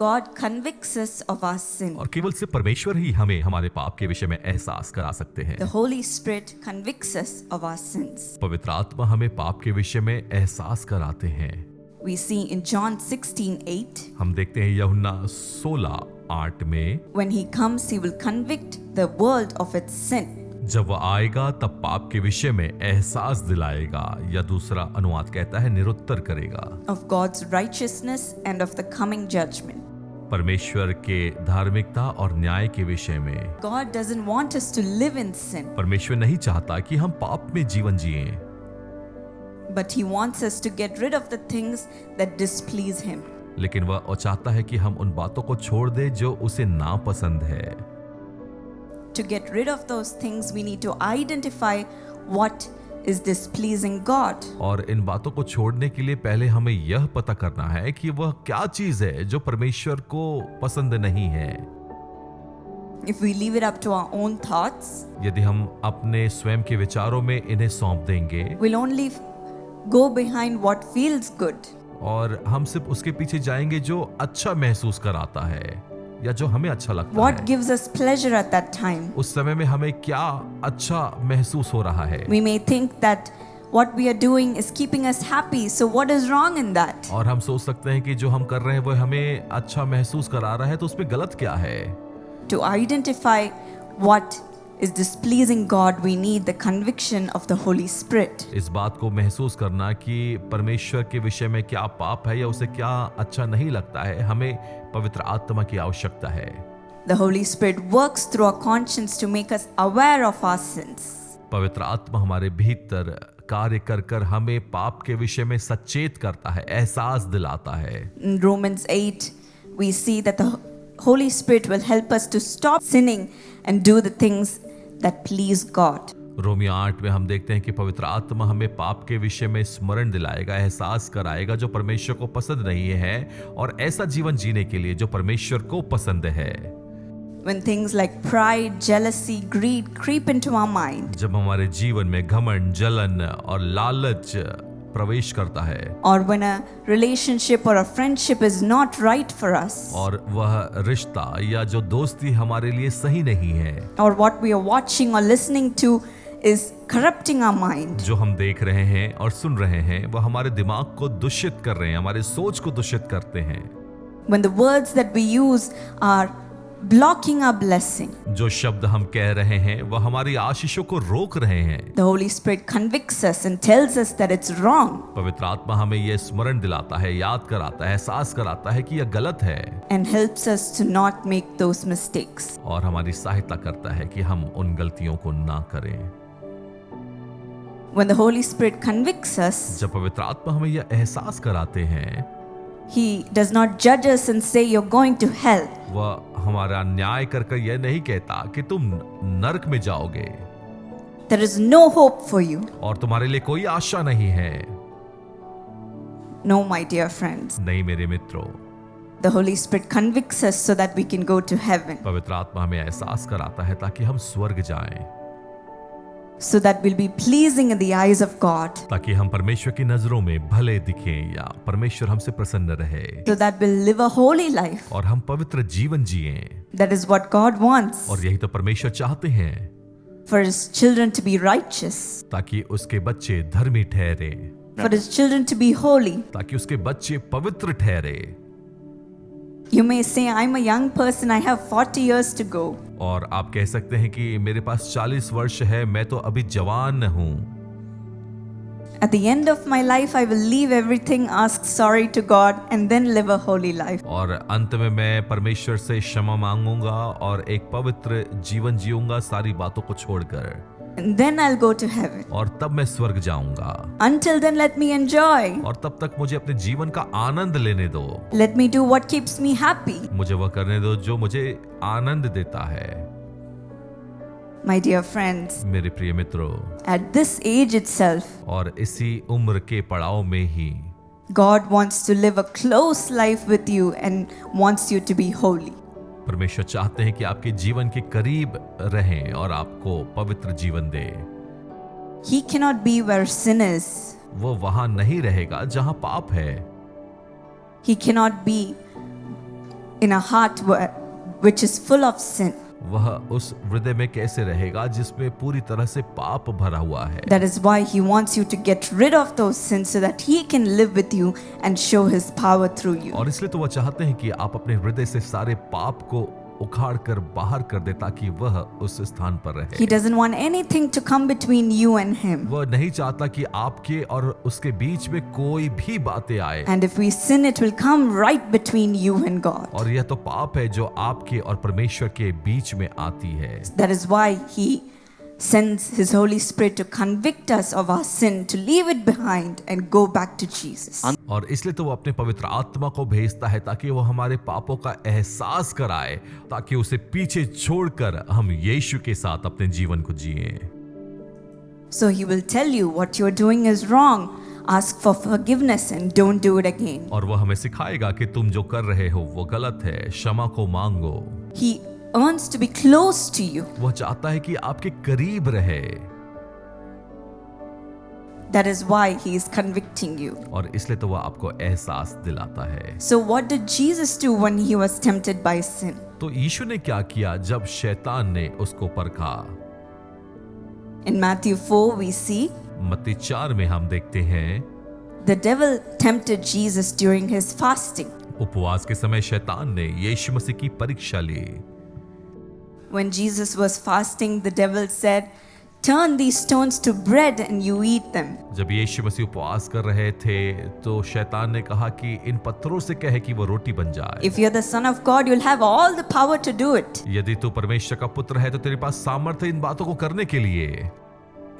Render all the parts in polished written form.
God convicts us of our sin. और केवल सिर्फ परमेश्वर ही हमें हमारे पाप के विषय में एहसास करा सकते हैं। The Holy Spirit convicts us of our sins. पवित्र आत्मा हमें पाप के विषय में एहसास कराते हैं। We see in John 16:8, हम देखते हैं यूहन्ना 16:8 में, when he comes, he will convict the world of its sin. जब वह आएगा तब पाप के विषय में एहसास दिलाएगा, या दूसरा अनुवाद कहता है निरुत्तर करेगा, Of God's righteousness and of the coming judgment. परमेश्वर के धार्मिकता और न्याय के विषय में। God doesn't want us to live in sin, परमेश्वर नहीं चाहता कि हम पाप में जीवन जिएं, but he wants us to get rid of the things that displease him. लेकिन वह चाहता है कि हम उन बातों को छोड़ दें जो उसे नापसंद है। To get rid of those things, we need to identify what is displeasing God. और इन बातों को छोड़ने के लिए पहले हमें यह पता करना है कि वह क्या चीज है जो परमेश्वर को पसंद नहीं है। If we leave it up to our own thoughts, यदि हम अपने स्वयं के विचारों में इन्हें सौंप देंगे we'll only go behind what feels good. और हम सिर्फ उसके पीछे जाएंगे जो अच्छा महसूस कराता है या जो हमें अच्छा लगता What है। gives us pleasure at that time? उस समय में हमें क्या अच्छा महसूस हो रहा है। We may think that what we are doing is keeping us happy, so what is wrong in that? और हम सोच सकते हैं कि जो हम कर रहे हैं वो हमें अच्छा महसूस करा रहा है, तो उसमें गलत क्या है। To identify what is displeasing God, we need the conviction of the Holy Spirit. इस बात को महसूस करना कि परमेश्वर के विषय में क्या पाप है या उसे क्या अच्छा नहीं लगता है, हमें पवित्र आत्मा की आवश्यकता है। The Holy Spirit works through our conscience to make us aware of our sins. पवित्र आत्मा हमारे भीतर कार्य कर कर हमें पाप के विषय में सचेत करता है, एहसास दिलाता है। In Romans 8, we see that the Holy Spirit will help us to stop sinning and do the things that please God. Romeo 8 में हम देखते हैं कि पवित्र आत्मा हमें पाप के विषय में स्मरण दिलाएगा, एहसास कराएगा जो परमेश्वर को पसंद नहीं है, और ऐसा जीवन जीने के लिए जो परमेश्वर को पसंद है। When things like pride, jealousy, greed creep into our mind, जब हमारे जीवन में घमंड, जलन और लालच प्रवेश करता है, or when a relationship or a friendship is not right for us, और वह रिश्ता या जो दोस्ती हमारे लिए सही नहीं है, or what we are watching or listening to is corrupting our mind, जो हम देख रहे हैं और सुन रहे हैं वह हमारे दिमाग को दूषित कर रहे हैं, हमारे सोच को दूषित करते हैं। when the words that we use are blocking our blessing, जो शब्द हम कह रहे हैं वह हमारी आशीषों को रोक रहे हैं। the Holy Spirit convicts us and tells us that it's wrong पवित्र आत्मा हमें यह स्मरण दिलाता है, याद कराता है, एहसास कराता है कि यह गलत है, and helps us to not make those mistakes. और हमारी सहायता करता है कि हम उन गलतियों को ना करें। When the Holy Spirit convicts us, जब पवित्र आत्मा हमें यह एहसास कराते हैं, He does not judge us and say you're going to hell. वह हमारा न्याय कर कर यह नहीं कहता कि तुम नरक में जाओगे There is no hope for you. और तुम्हारे लिए कोई आशा नहीं है। No, my dear friends. नहीं मेरे मित्रों, The Holy Spirit convicts us so that we can go to heaven, पवित्र आत्मा हमें एहसास कराता है ताकि हम स्वर्ग जाएं, so that we'll be pleasing in the eyes of God, ताकि हम परमेश्वर की नजरों में भले दिखें या परमेश्वर हमसे प्रसन्न रहे, so that we'll live a holy life. और हम पवित्र जीवन जिएं। That is what God wants, और यही तो परमेश्वर चाहते हैं, for His children to be righteous, ताकि उसके बच्चे धर्मी ठहरे, for His children to be holy. ताकि उसके बच्चे पवित्र ठहरे। You may say, I'm a young person, I have 40 years to go. और आप कह सकते हैं कि मेरे पास 40 वर्ष है, मैं तो अभी जवान हूं। At the end of my life, I will leave everything, ask sorry to God, and then live a holy life. और अंत में मैं परमेश्वर से क्षमा मांगूंगा और एक पवित्र जीवन जीऊंगा सारी बातों को छोड़कर, And then I'll go to heaven. और तब मैं स्वर्ग जाऊंगा। Until then, let me enjoy. और तब तक मुझे अपने जीवन का आनंद लेने दो, Let me do what keeps me happy. मुझे वह करने दो जो मुझे आनंद देता है। My dear friends, मेरे प्रिय मित्रों, at this age itself, और इसी उम्र के पड़ाव में ही God wants to live a close life with you and wants you to be holy. परमेश्वर चाहते हैं कि आपके जीवन के करीब रहें और आपको पवित्र जीवन दे। He cannot be where sin is. वो वहां नहीं रहेगा जहां पाप है। He cannot be in a heart which is full of sin. वह उस हृदय में कैसे रहेगा जिसमें पूरी तरह से पाप भरा हुआ है। That is why he wants you to get rid of those sins so that he can live with you and show his power through you. और इसलिए तो वह चाहते हैं कि आप अपने हृदय से सारे पाप को उखाड़ कर बाहर कर दे ताकि वह उस स्थान पर रहे। He doesn't want anything to come between you and him. वह नहीं चाहता कि आपके और उसके बीच में कोई भी बातें आए। And if we sin, it will come right between you and God. और यह तो पाप है जो आपके और परमेश्वर के बीच में आती है। That is why he sends his Holy Spirit to convict us of our sin, to leave it behind and go back to Jesus. और इसलिए तो वो अपने पवित्र आत्मा को भेजता है ताकि वो हमारे पापों का एहसास कराए, ताकि उसे पीछे छोड़कर हम यीशु के साथ अपने जीवन को जिएं। So he will tell you what you're doing is wrong. Ask for forgiveness and don't do it again. और वो हमें सिखाएगा कि तुम जो कर रहे हो वो गलत है, क्षमा को मांगो। He wants to be close to you. वह चाहता है कि आपके करीब रहे। That is why he is convicting you. और इसलिए तो वह आपको एहसास दिलाता है। So what did Jesus do when he was tempted by sin? तो यीशु ने क्या किया जब शैतान ने उसको परखा? In Matthew 4 we see मत्ती 4 में हम देखते हैं the devil tempted Jesus during his fasting. उपवास के समय शैतान ने यीशु मसीह की परीक्षा ली। When Jesus was fasting, the devil said, "Turn these stones to bread and you eat them." जब यीशु मसीह उपवास कर रहे थे तो शैतान ने कहा कि इन पत्थरों से कहे कि वो रोटी बन जाए। If you're the son of God, you'll have all the power to do it. यदि तू परमेश्वर का पुत्र है तो तेरे पास सामर्थ्य इन बातों को करने के लिए।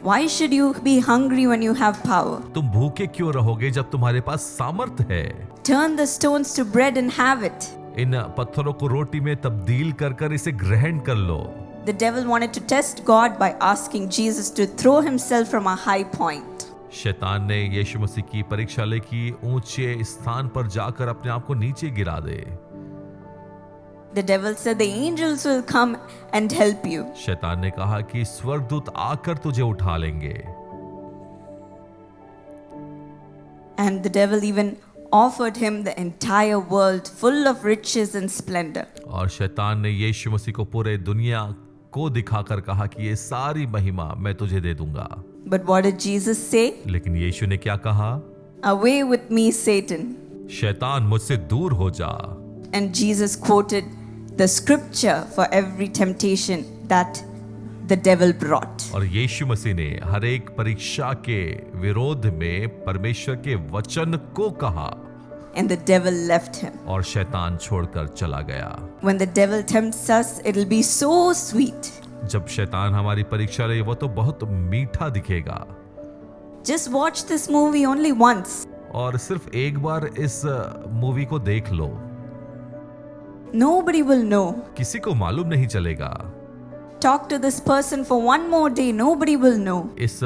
Why should you be hungry when you have power? तुम भूखे क्यों रहोगे जब तुम्हारे पास सामर्थ्य है? Turn the stones to bread and have it. इन पत्थरों को रोटी में तब्दील कर इसे ग्रहण कर लो। The devil wanted to test God by asking Jesus to throw himself from a high point. शैतान ने यीशु मसीह की परीक्षा ले कि ऊंचे स्थान पर जाकर अपने आप को नीचे गिरा दे। The devil said the angels will come and help you. शैतान ने कहा कि स्वर्गदूत आकर तुझे उठा लेंगे। And the devil even offered him the entire world full of riches and splendor. और शैतान ने यीशु मसीह को पूरे दुनिया को दिखाकर कहा कि ये सारी महिमा मैं तुझे दे दूंगा। But what did Jesus say? लेकिन यीशु ने क्या कहा? Away with me, Satan. शैतान मुझसे दूर हो जा। And Jesus quoted the scripture for every temptation that the devil brought. और यीशु मसीह ने हर एक परीक्षा के विरोध में परमेश्वर के वचन को कहा। And the devil left him. और शैतान छोड़कर चला गया। When the devil tempts us, it'll be so sweet. जब शैतान हमारी परीक्षा ले वो तो बहुत मीठा दिखेगा। Just watch this movie only once. और सिर्फ एक बार इस मूवी को देख लो। Nobody will know. किसी को मालूम नहीं चलेगा। Talk to this person for one more day. Nobody will know. इस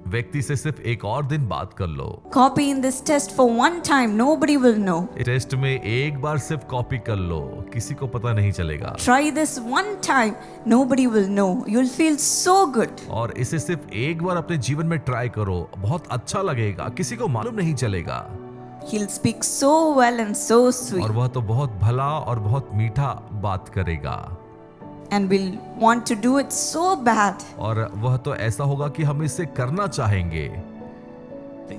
व्यक्ति से सिर्फ एक और दिन बात कर लो। Copy in this test for one time. Nobody will know. Test में एक बार सिर्फ कॉपी कर लो, किसी को पता नहीं चलेगा। Try this one time. Nobody will know. You'll feel so good. और इसे सिर्फ एक बार अपने जीवन में ट्राई करो, बहुत अच्छा लगेगा, किसी को मालूम नहीं चलेगा। He'll speak so well and so sweet. और वह तो बहुत भला और बहुत मीठा बात करेगा। And we'll want to do it so bad. और वह तो ऐसा होगा कि हम इसे करना चाहेंगे।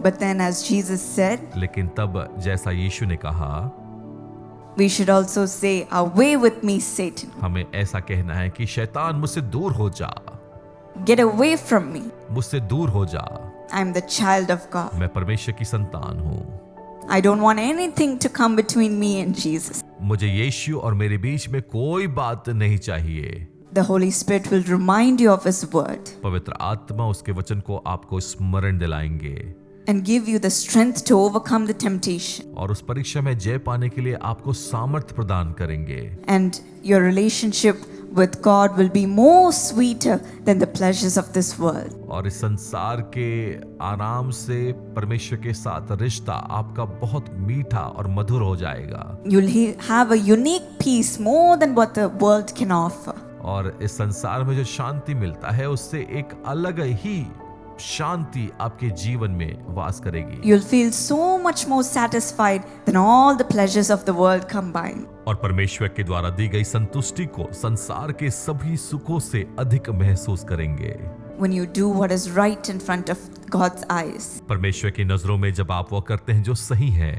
But then, as Jesus said, लेकिन तब जैसा यीशु ने कहा, we should also say, "Away with me, Satan. हमें ऐसा कहना है कि शैतान मुझसे दूर हो जा। Get away from me. मुझसे दूर हो जा। I'm the child of God. मैं परमेश्वर की संतान हूँ। I don't want anything to come between me and Jesus." मुझे यीशु और मेरे बीच में कोई बात नहीं चाहिए। The Holy Spirit will remind you of His word पवित्र आत्मा उसके वचन को आपको स्मरण दिलाएंगे and give you the strength to overcome the temptation. और उस परीक्षा में जय पाने के लिए आपको सामर्थ्य प्रदान करेंगे। And your relationship with God will be more sweeter than the pleasures of this world. और इस संसार के आराम से परमेश्वर के साथ रिश्ता आपका बहुत मीठा और मधुर हो जाएगा। You'll have a unique peace more than what the world can offer. और इस संसार में जो शांति मिलता है उससे एक अलग ही शांति आपके जीवन में वास करेगी। You'll feel so much more satisfied than all the pleasures of the world combined. और परमेश्वर के द्वारा दी गई संतुष्टि को संसार के सभी सुखों से अधिक महसूस करेंगे। When you do what is right in front of God's eyes, परमेश्वर की नजरों में जब आप वो करते हैं जो सही है,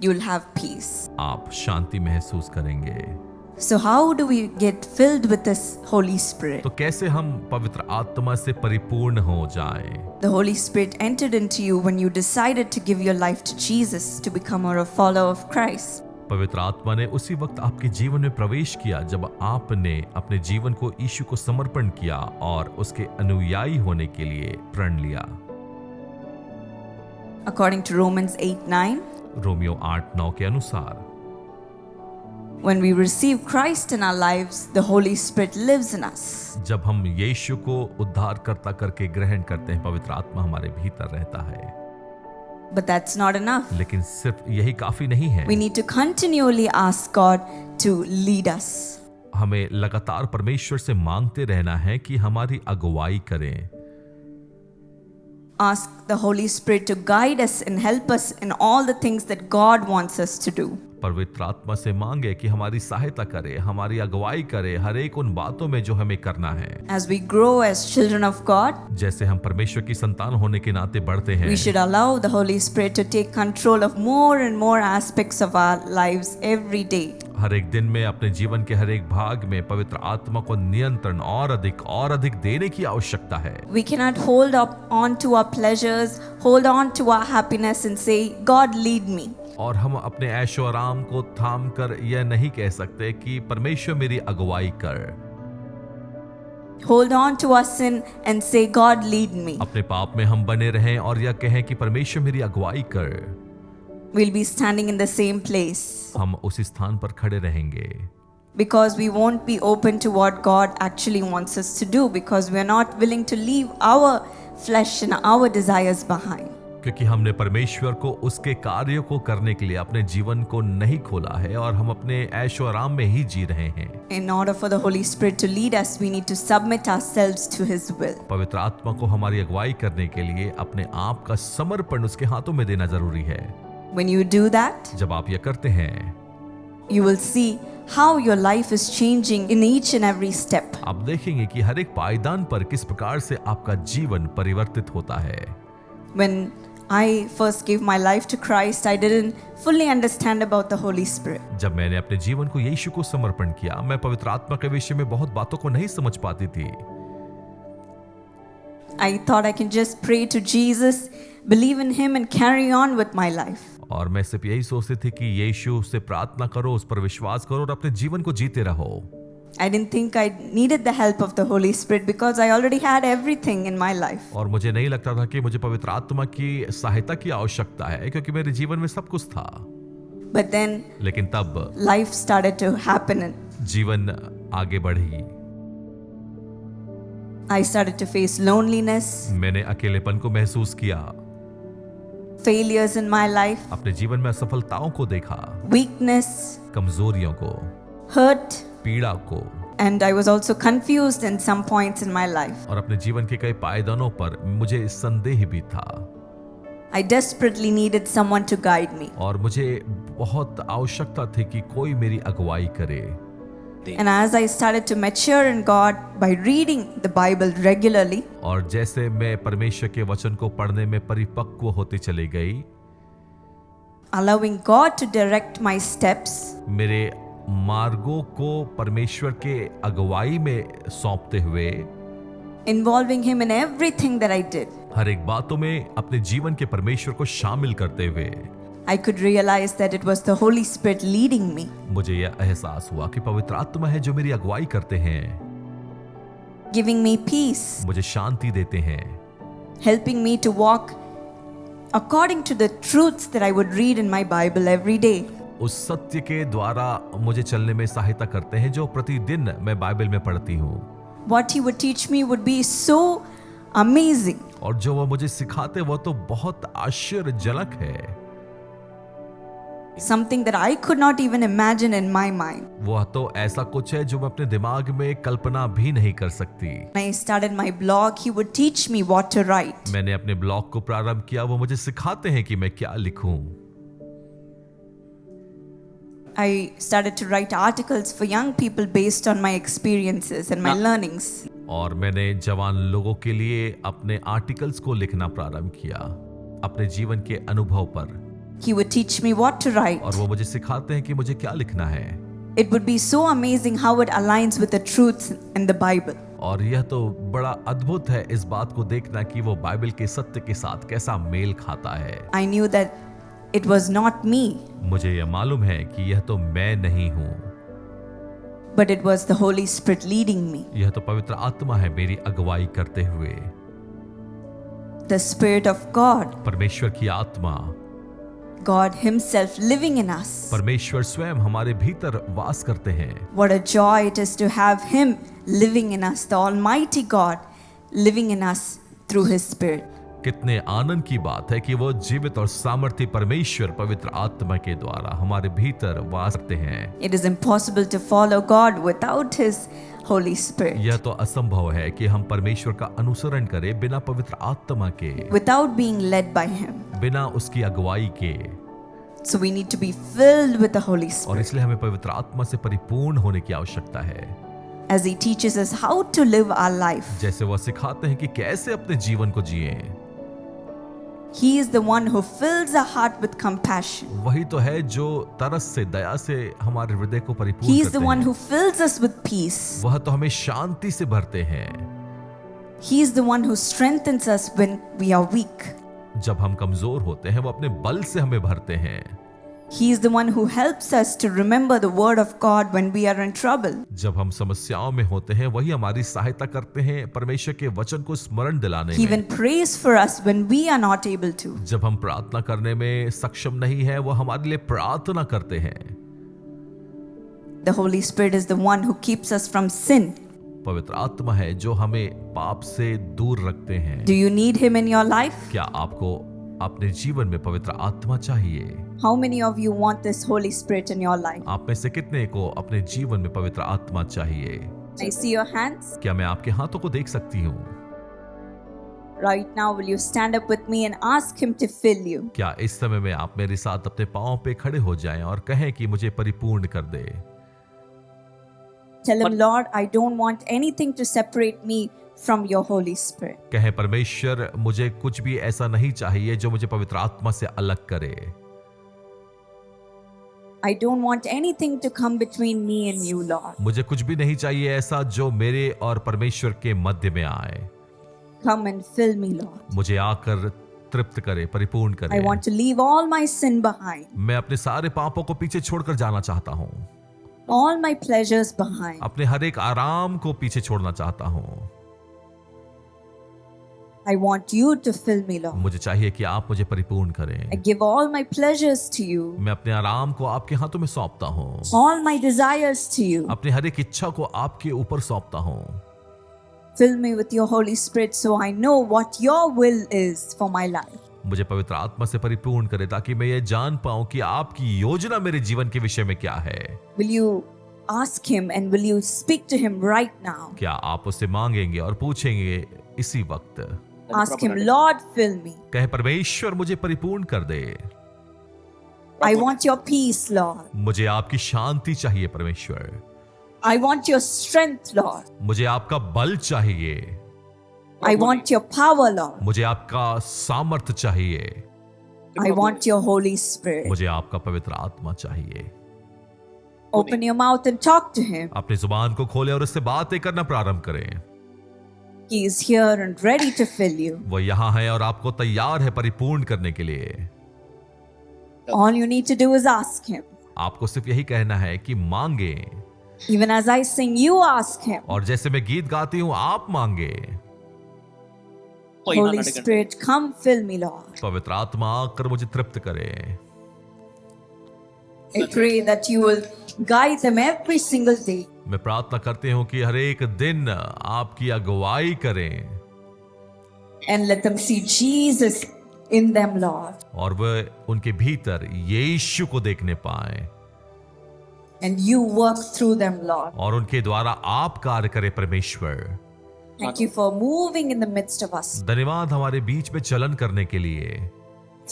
you'll have peace. आप शांति महसूस करेंगे। So how do we get filled with this Holy Spirit? तो कैसे हम पवित्र आत्मा से परिपूर्ण हो जाएं? The Holy Spirit entered into you when you decided to give your life to Jesus to become a follower of Christ. पवित्र आत्मा ने उसी वक्त आपके जीवन में प्रवेश किया जब आपने अपने जीवन को यीशु को समर्पण किया और उसके अनुयायी होने के लिए प्रण लिया। According to Romans 8:9, रोमियो 8:9 के अनुसार when we receive Christ in our lives, the Holy Spirit lives in us. जब हम यीशु को उद्धारकर्ता करके ग्रहण करते हैं, पवित्र आत्मा हमारे भीतर रहता है। But that's not enough. लेकिन सिर्फ यही काफी नहीं है। We need to continually ask God to lead us. हमें लगातार परमेश्वर से मांगते रहना है कि हमारी अगुवाई करें। Ask the Holy Spirit to guide us and help us in all the things that God wants us to do. पवित्र आत्मा से मांगे कि हमारी सहायता करे, हमारी अगुवाई करे हर एक उन बातों में जो हमें करना है। As we grow as children of God, जैसे हम परमेश्वर की संतान होने के नाते बढ़ते हैं, we should allow the Holy Spirit to take control of more and more aspects of our lives every day. हर एक दिन में अपने जीवन के हर एक भाग में पवित्र आत्मा को नियंत्रण और अधिक देने की आवश्यकता है। We cannot hold on to our pleasures, hold on to our happiness and say, God lead me. और हम अपने ऐशो आराम को थाम कर यह नहीं कह सकते कि परमेश्वर मेरी अगुवाई कर। Hold on to our sin and say, God lead me. अपने पाप में हम बने रहें और यह कहें कि परमेश्वर मेरी अगुवाई कर। We'll be standing in the same place. हम उसी स्थान पर खड़े रहेंगे। Because we won't be open to what God actually wants us to do, because we are not willing to leave our flesh and our desires behind. क्योंकि हमने परमेश्वर को उसके कार्यों को करने के लिए अपने जीवन को नहीं खोला है और हम अपने ऐशो आराम में ही जी रहे हैं। In order for the Holy Spirit to lead us, we need to submit ourselves to His will. पवित्र आत्मा को हमारी अगुवाई करने के लिए अपने आप का समर्पण उसके हाथों में देना जरूरी है। When you do that, जब आप यह करते हैं, you will see how your life is changing in each and every step. आप देखेंगे कि हर एक पायदान पर किस प्रकार से आपका जीवन परिवर्तित होता है। When I first gave my life to Christ, I didn't fully understand about the Holy Spirit. जब मैंने अपने जीवन को यीशु को समर्पण किया, मैं पवित्र आत्मा के विषय में बहुत बातों को नहीं समझ पाती थी। I thought I can just pray to Jesus, believe in Him and carry on with my life. और मैं सिर्फ यही सोचती थी कि यीशु से प्रार्थना करो, उस पर विश्वास करो और अपने जीवन को जीते रहो। I didn't think I needed the help of the Holy Spirit because I already had everything in my life. और मुझे नहीं लगता था कि मुझे पवित्र आत्मा की सहायता की आवश्यकता है, क्योंकि मेरे जीवन में सब कुछ था। But then लेकिन तब life started to happen and जीवन आगे बढ़ी। I started to face loneliness, मैंने अकेलेपन को महसूस किया, failures in my life, अपने जीवन में असफलताओं को देखा, weakness, कमजोरियों को, hurt, पीड़ा को, and I was also confused in some points in my life. और अपने जीवन के कई पायदानों पर मुझे संदेह भी था। I desperately needed someone to guide me. और मुझे बहुत आवश्यकता थी कि कोई मेरी अगुवाई करे। And as I started to mature in God by reading the Bible regularly, और जैसे मैं परमेश्वर के वचन को पढ़ने में परिपक्व होती चली गई, allowing God to direct my steps, मेरे मार्गों को परमेश्वर के अगुवाई में सौंपते हुए, involving Him in everything that I did, हर एक बातों में अपने जीवन के परमेश्वर को शामिल करते हुए, I could realize that it was the Holy Spirit leading me, मुझे यह एहसास हुआ कि पवित्र आत्मा है जो मेरी अगुवाई करते हैं, giving me peace, मुझे शांति देते हैं, helping me to walk according to the truths that I would read in my Bible every day. उस सत्य के द्वारा मुझे चलने में सहायता करते हैं जो प्रतिदिन मैं बाइबल में पढ़ती हूँ। What He would teach me would be so amazing. और जो वो मुझे सिखाते वो तो बहुत आश्चर्यजनक है। something that I could not even imagine in my mind. वह तो ऐसा कुछ है जो मैं अपने दिमाग में कल्पना भी नहीं कर सकती। When I started my blog, he would teach me what to write. मैंने अपने ब्लॉग को प्रारंभ किया, वो मुझे सिखाते हैं कि मैं क्या लिखूं। I started to write articles for young people based on my experiences and my learnings. और मैंने जवान लोगों के लिए अपने आर्टिकल्स को लिखना प्रारंभ किया, अपने जीवन के अनुभव पर। He would teach me what to write. और वो मुझे सिखाते हैं कि मुझे क्या लिखना है। It would be so amazing how it aligns with the truths in the Bible. और यह तो बड़ा अद्भुत है इस बात को देखना कि वो बाइबल के सत्य के साथ कैसा मेल खाता है। I knew that it was not me, मुझे यह मालूम है कि यह तो मैं नहीं हूँ, but it was the Holy Spirit leading me. यह तो पवित्र आत्मा है मेरी अगुवाई करते हुए। The Spirit of God, परमेश्वर की आत्मा, God Himself living in us. परमेश्वर स्वयं हमारे भीतर वास करते हैं। What a joy it is to have Him living in us, the Almighty God living in us through His Spirit. कितने आनंद की बात है कि वो जीवित और सामर्थी परमेश्वर पवित्र आत्मा के द्वारा हमारे भीतर वास करते हैं। It is impossible to follow God without His Holy Spirit, यह तो असंभव है कि हम परमेश्वर का अनुसरण करें बिना पवित्र आत्मा के, without being led by Him. बिना उसकी अगुवाई के। So we need to be filled with the Holy और Spirit इसलिए हमें पवित्र आत्मा से परिपूर्ण होने की आवश्यकता है, as He teaches us how to live our life. जैसे वह सिखाते हैं कि कैसे अपने जीवन को जिएं। He is the one who fills our heart with compassion. वही तो है जो तरस से, दया से हमारे हृदय को परिपूर्ण He is the करते one हैं। who fills us with peace. वह तो हमें शांति से भरते हैं। He is the one who strengthens us when we are weak. जब हम कमजोर होते हैं वो अपने बल से हमें भरते हैं। He is the one who helps us to remember the word of God when we are in trouble. जब हम समस्याओं में होते हैं वही हमारी सहायता करते हैं परमेश्वर के वचन को स्मरण दिलाने He में। even prays for us when we are not able to. जब हम प्रार्थना करने में सक्षम नहीं है वो हमारे लिए प्रार्थना करते हैं। The Holy Spirit is the one who keeps us from sin. पवित्र आत्मा है जो हमें पाप से दूर रखते हैं। Do you need Him in your life? क्या आपको अपने जीवन में पवित्र आत्मा चाहिए? How many of you want this Holy Spirit in your life? आप में से कितने को अपने जीवन में पवित्र आत्मा चाहिए? I see your hands. क्या मैं आपके हाथों को देख सकती हूँ? Right now, will you stand up with me and ask Him to fill you? क्या इस समय में आप मेरे साथ अपने पांव पे खड़े हो जाएं और कहें कि मुझे परिपूर्ण कर दे? Tell Him, Lord, I don't want anything to separate me from your Holy Spirit. कहें, परमेश्वर मुझे कुछ भी ऐसा नहीं चाहिए जो मुझे पवित्र आत्मा से अलग करे। I don't want anything to come between me and you, Lord. मुझे कुछ भी नहीं चाहिए ऐसा जो मेरे और परमेश्वर के मध्य में आए। Come and fill me, Lord. मुझे आकर तृप्त करे, परिपूर्ण करे। I want to leave all my sin behind, मैं अपने सारे पापों को पीछे छोड़कर जाना चाहता हूँ, all my pleasures behind. अपने हर एक आराम को पीछे छोड़ना चाहता हूँ। I want you to fill me, Lord. मुझे चाहिए कि आप मुझे परिपूर्ण करें। I give all my pleasures to you, मैं अपने आराम को आपके हाथों में सौंपता हूँ, all my desires to you. अपनी हर एक इच्छा को आपके ऊपर सौंपता हूँ। Fill me with your Holy Spirit so I know what your will is for my life. मुझे पवित्र आत्मा से परिपूर्ण करे ताकि मैं ये जान पाऊं कि आपकी योजना मेरे जीवन के विषय में क्या है। Will you ask Him and will you speak to Him right now? क्या आप उससे मांगेंगे और पूछेंगे इसी वक्त? Ask Him, Lord, fill me. कहे, परमेश्वर मुझे परिपूर्ण कर दे। I want your peace, Lord. मुझे आपकी शांति चाहिए परमेश्वर। I want your strength, Lord. मुझे आपका बल चाहिए। I want your power, Lord. मुझे आपका सामर्थ्य चाहिए। I want your Holy Spirit. मुझे आपका पवित्र आत्मा चाहिए। Open your mouth and talk to Him. अपनी जुबान को खोले और उससे बातें करना प्रारंभ करें। He is here and ready to fill you. वो यहाँ है और आपको तैयार है परिपूर्ण करने के लिए। All you need to do is ask Him. आपको सिर्फ यही कहना है कि मांगे। Even as I sing, you ask Him. और जैसे मैं गीत गाती हूँ आप मांगे। Holy Spirit, come fill me, Lord. पवित्र आत्मा आकर मुझे तृप्त करे। I pray that you will guide them every single day. मैं प्रार्थना करती हूँ कि हर एक दिन आपकी अगुवाई करें And let them see Jesus in them, Lord. और वह उनके भीतर यीशु को देखने पाए And you work through them, Lord. और उनके द्वारा आप कार्य करें परमेश्वर। Thank you for moving in the midst of us, धन्यवाद हमारे बीच में चलन करने के लिए,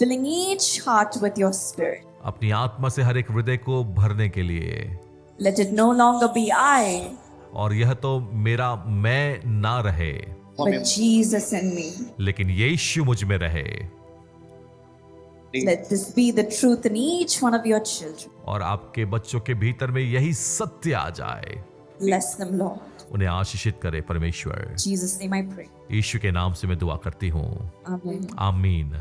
filling each heart with your spirit. अपनी आत्मा से हर एक हृदय को भरने के लिए। Let it no longer be I, और यह तो मेरा मैं ना रहे, but Jesus in me. लेकिन यीशु मुझ में रहे। Let this be the truth in each one of your children. और आपके बच्चों के भीतर में यही सत्य आ जाए। Bless them, Lord. उन्हें आशीषित करे परमेश्वर। In Jesus' name I pray. यीशु के नाम से मैं दुआ करती हूँ, Amen. आमीन।